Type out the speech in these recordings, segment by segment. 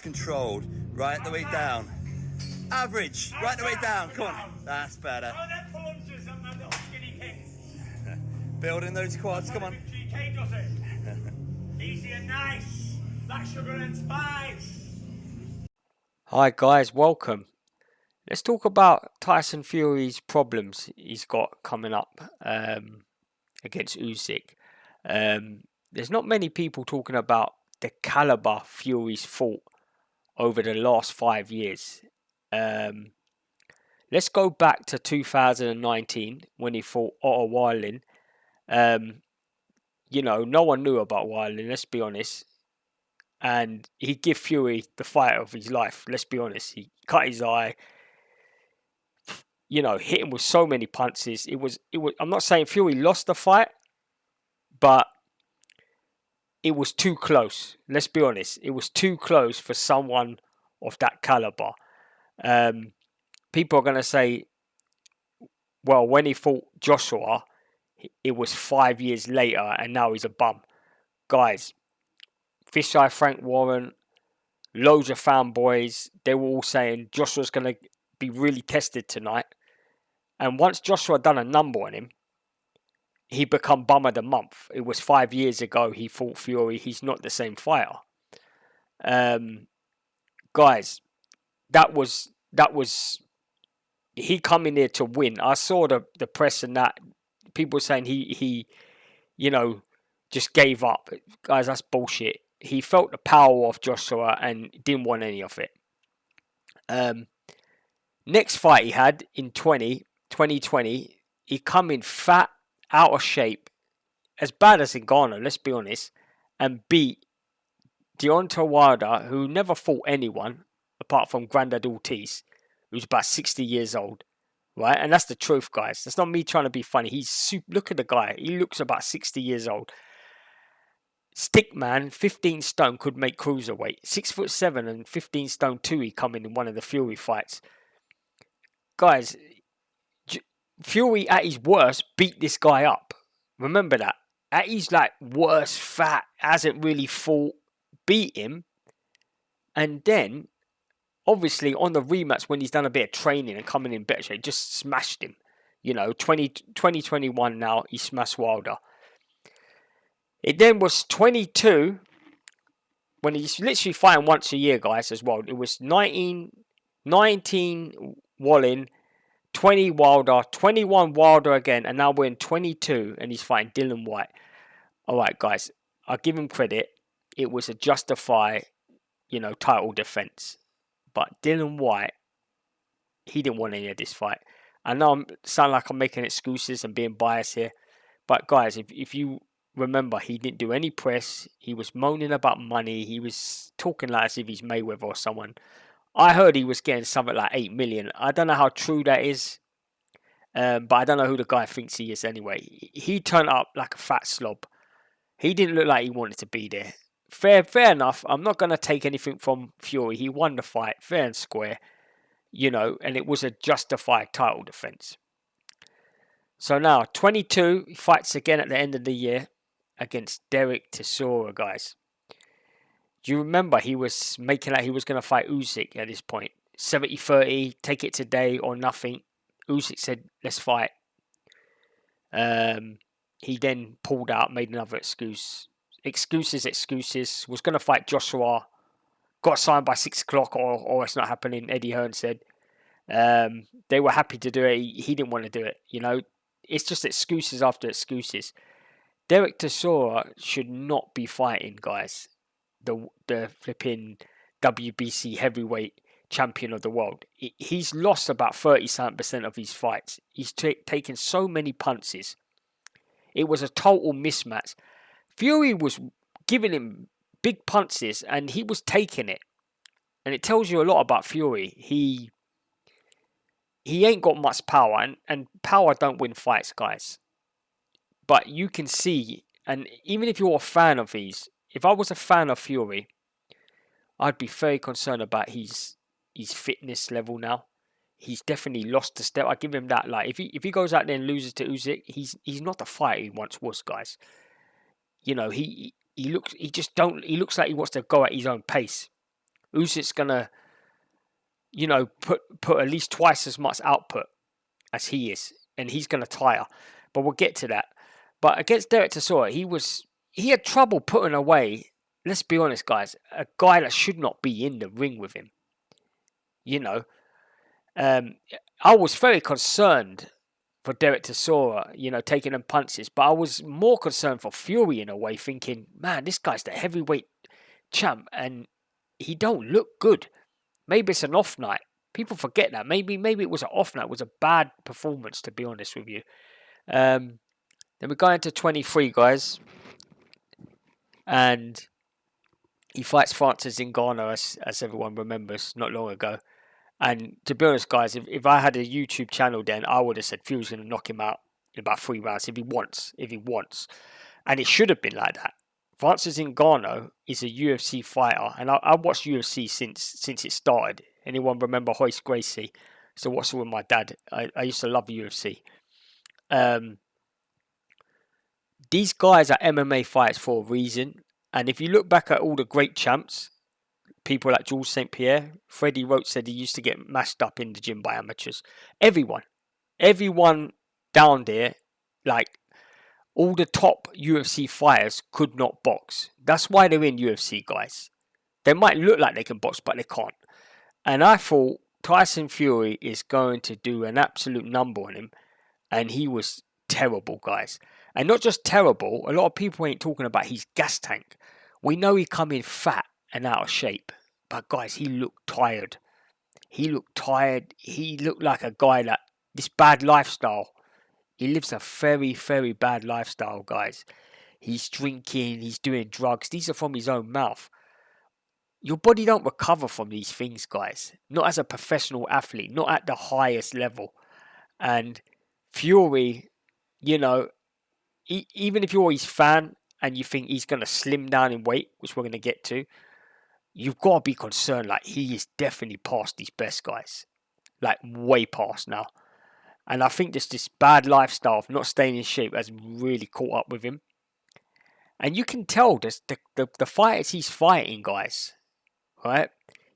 controlled, right the way down. Average, right the way down. Come on, that's better. Building those quads, come on. Easy and nice, like sugar and spice. Hi guys, welcome. Let's talk about Tyson Fury's problems he's got coming up against Usyk. There's not many people talking about the caliber Fury's fought over the last 5 years. Let's go back to 2019 when he fought Otto Wallin. No one knew about Wallin, let's be honest. And he gave Fury the fight of his life, let's be honest. He cut his eye, hit him with so many punches. It was. I'm not saying Fury lost the fight, but it was too close. Let's be honest. It was too close for someone of that caliber. People are going to say, well, when he fought Joshua, it was 5 years later and now he's a bum. Guys, Fisheye Frank Warren, loads of fanboys, they were all saying Joshua's going to be really tested tonight. And once Joshua done a number on him, he become bum of the month. It was 5 years ago he fought Fury. He's not the same fighter. Guys, that was he come in here to win. I saw the press and that people saying he just gave up. Guys, that's bullshit. He felt the power of Joshua and didn't want any of it. Next fight he had in 2020, he come in fat, out of shape, as bad as Ngannou, let's be honest, and beat Deontay Wilder, who never fought anyone apart from Grandad Ortiz, who's about 60 years old, right? And that's the truth, guys. That's not me trying to be funny. Look at the guy. He looks about 60 years old. Stickman, 15 stone, could make cruiserweight. 6'7" and 15 stone 2 he come in one of the Fury fights. Guys, Fury at his worst beat this guy up. Remember that. At his worst, fat, hasn't really fought, beat him. And then, obviously, on the rematch when he's done a bit of training and coming in better shape, just smashed him. 2021 now, he smashed Wilder. It then was 22, when he's literally fighting once a year, guys, as well. It was 19 Wallin, 20 Wilder, 21 Wilder again, and now we're in 22, and he's fighting Dylan White. Alright, guys, I'll give him credit. It was a justified, title defense. But Dylan White, he didn't want any of this fight. I know I sound like I'm making excuses and being biased here. But guys, if you remember, he didn't do any press. He was moaning about money. He was talking like as if he's Mayweather or someone. I heard he was getting something like 8 million. I don't know how true that is. But I don't know who the guy thinks he is anyway. He turned up like a fat slob. He didn't look like he wanted to be there. Fair enough. I'm not going to take anything from Fury. He won the fight, fair and square. And it was a justified title defense. So now, 22, he fights again at the end of the year against Derek Chisora, guys. Do you remember he was making out he was going to fight Usyk at this point? 70-30, take it today or nothing. Usyk said, let's fight. He then pulled out, made another excuse. Excuses. Was going to fight Joshua. Got signed by 6 o'clock or it's not happening, Eddie Hearn said. They were happy to do it. He didn't want to do it. It's just excuses after excuses. Derek Chisora should not be fighting, guys. The flipping WBC heavyweight champion of the world. He's lost about 37% of his fights. He's taken so many punches. It was a total mismatch. Fury was giving him big punches and he was taking it. And it tells you a lot about Fury. He ain't got much power and power don't win fights, guys. But you can see, and even if you're a fan of his, if I was a fan of Fury, I'd be very concerned about his fitness level now. He's definitely lost a step. I give him that. If he goes out there and loses to Usyk, he's not the fighter he once was, guys. He looks like he wants to go at his own pace. Usyk's gonna, you know, put at least twice as much output as he is, and he's gonna tire. But we'll get to that. But against Derek Chisora, he had trouble putting away. Let's be honest, guys, a guy that should not be in the ring with him. You know, I was very concerned for Derek Chisora, you know, taking them punches, but I was more concerned for Fury in a way, thinking, man, this guy's the heavyweight champ, and he don't look good. Maybe it's an off night. People forget that. Maybe it was an off night. It was a bad performance, to be honest with you. Then we go into 23, guys, and he fights Francis Ngannou, as everyone remembers, not long ago. And to be honest, guys, if I had a YouTube channel then, I would have said Fury's going to knock him out in about 3 rounds if he wants. And it should have been like that. Francis Ngannou is a UFC fighter, and I watched UFC since it started. Anyone remember Hoist Gracie? So watched it with my dad. I used to love UFC. These guys are MMA fighters for a reason. And if you look back at all the great champs, people like Georges St. Pierre, Freddie Roach said he used to get mashed up in the gym by amateurs. Everyone down there, like all the top UFC fighters could not box. That's why they're in UFC, guys. They might look like they can box, but they can't. And I thought Tyson Fury is going to do an absolute number on him. And he was terrible, guys. And not just terrible, a lot of people ain't talking about his gas tank. We know he come in fat and out of shape. But guys, he looked tired. He looked like a guy that, this bad lifestyle. He lives a very, very bad lifestyle, guys. He's drinking, he's doing drugs. These are from his own mouth. Your body don't recover from these things, guys. Not as a professional athlete, not at the highest level. And Fury, you know, even if you're his fan and you think he's going to slim down in weight, which we're going to get to, you've got to be concerned. Like, he is definitely past his best, guys. Like, way past now. And I think just this bad lifestyle of not staying in shape has really caught up with him. And you can tell the fighters he's fighting, guys, right?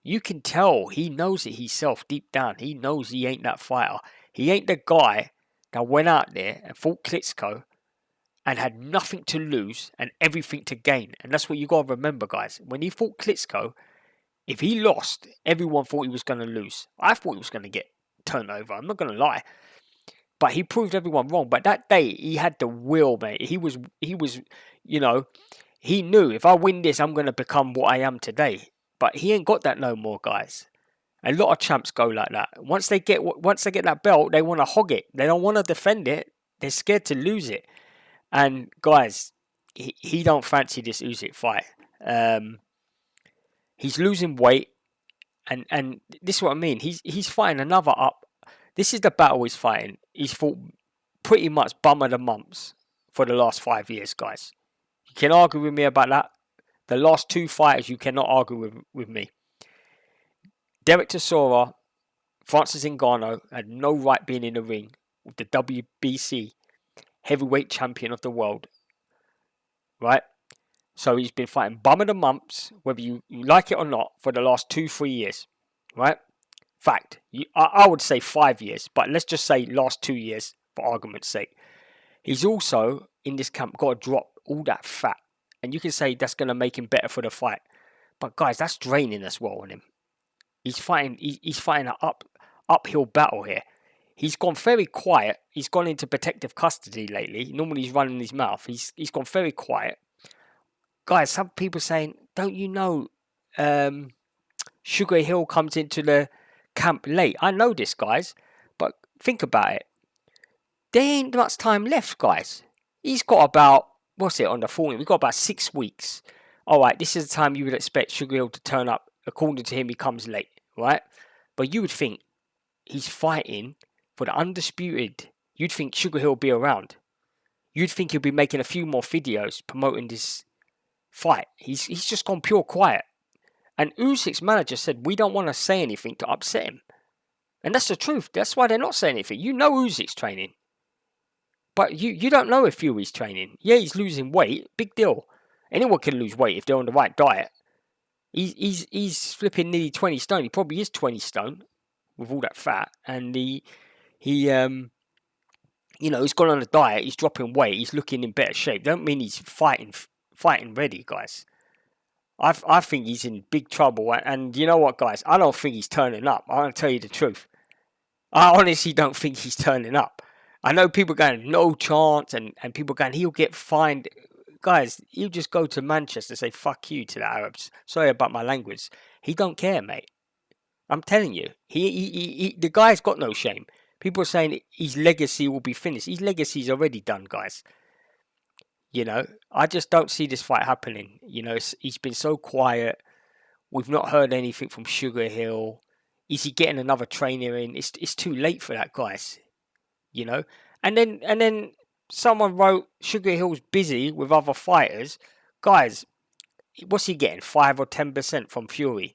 You can tell he knows it himself deep down. He knows he ain't that fighter. He ain't the guy that went out there and fought Klitschko and had nothing to lose and everything to gain. And that's what you got to remember, guys. When he fought Klitschko, if he lost, everyone thought he was going to lose. I thought he was going to get turned over. I'm not going to lie. But he proved everyone wrong. But that day, he had the will, mate. He was, you know, he knew if I win this, I'm going to become what I am today. But he ain't got that no more, guys. A lot of champs go like that. Once they get that belt, they want to hog it. They don't want to defend it. They're scared to lose it. And guys, he don't fancy this Usyk fight. He's losing weight, and this is what I mean. He's fighting another up. This is the battle he's fighting. He's fought pretty much bum of the months for the last 5 years, guys. You can argue with me about that. The last 2 fighters, you cannot argue with me. Derek Chisora, Francis Ngannou had no right being in the ring with the WBC heavyweight champion of the world. Right? So he's been fighting bum of the months, whether you like it or not, for the last 2-3 years. Right? Fact. I would say 5 years, but let's just say last 2 years for argument's sake. He's also, in this camp, got to drop all that fat. And you can say that's going to make him better for the fight. But guys, that's draining as well on him. He's fighting an uphill battle here. He's gone very quiet. He's gone into protective custody lately. Normally he's running his mouth. He's gone very quiet. Guys, some people saying, don't you know Sugar Hill comes into the camp late? I know this, guys. But think about it. There ain't much time left, guys. He's got about, on the 14th? We've got about 6 weeks. Alright, this is the time you would expect Sugar Hill to turn up. According to him, he comes late, right? But you would think he's fighting for the undisputed. You'd think Sugar Hill will be around. You'd think he'll be making a few more videos promoting this fight. He's just gone pure quiet. And Usyk's manager said, we don't want to say anything to upset him. And that's the truth. That's why they're not saying anything. You know Usyk's training. But you don't know if Fury's training. Yeah, he's losing weight. Big deal. Anyone can lose weight if they're on the right diet. He's flipping nearly 20 stone. He probably is 20 stone with all that fat, and he he's gone on a diet. He's dropping weight. He's looking in better shape. Don't mean he's fighting ready, guys. I think he's in big trouble. And you know what, guys? I don't think he's turning up. I'm going to tell you the truth. I honestly don't think he's turning up. I know people going, no chance, and people going, he'll get fined. Guys, he'll just go to Manchester and say, fuck you to the Arabs. Sorry about my language. He don't care, mate. I'm telling you. The guy's got no shame. People are saying his legacy will be finished. His legacy's already done, guys. I just don't see this fight happening. He's been so quiet. We've not heard anything from Sugar Hill. Is he getting another trainer in? It's too late for that, guys. And then someone wrote Sugar Hill's busy with other fighters. Guys, what's he getting? 5 or 10% from Fury?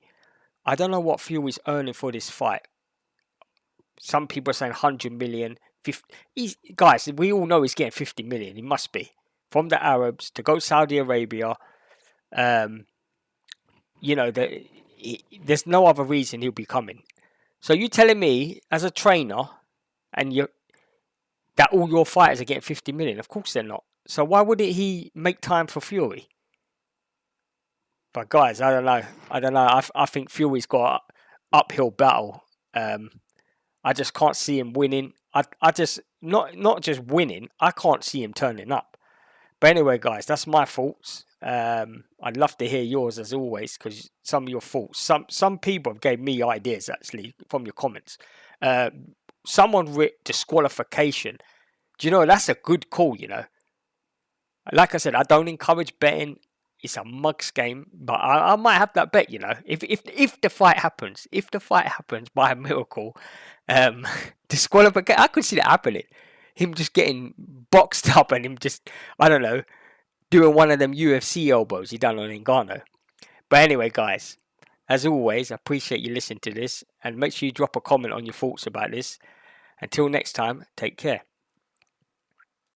I don't know what Fury's earning for this fight. Some people are saying 100 million. 50. Guys, we all know he's getting 50 million. He must be. From the Arabs to go Saudi Arabia. There's no other reason he'll be coming. So you telling me, as a trainer, that all your fighters are getting 50 million? Of course they're not. So why wouldn't he make time for Fury? But guys, I don't know. I think Fury's got an uphill battle. I just can't see him winning. I just not just winning. I can't see him turning up. But anyway, guys, that's my thoughts. I'd love to hear yours as always, because some of your thoughts. Some people have gave me ideas actually from your comments. Someone wrote disqualification. Do you know that's a good call? Like I said, I don't encourage betting. It's a mugs game, but I might have that bet. If the fight happens, by a miracle, disqualification. I could see that happening. Him just getting boxed up and him just, I don't know, doing one of them UFC elbows he done on Ngannou. But anyway, guys, as always, I appreciate you listening to this, and make sure you drop a comment on your thoughts about this. Until next time, take care.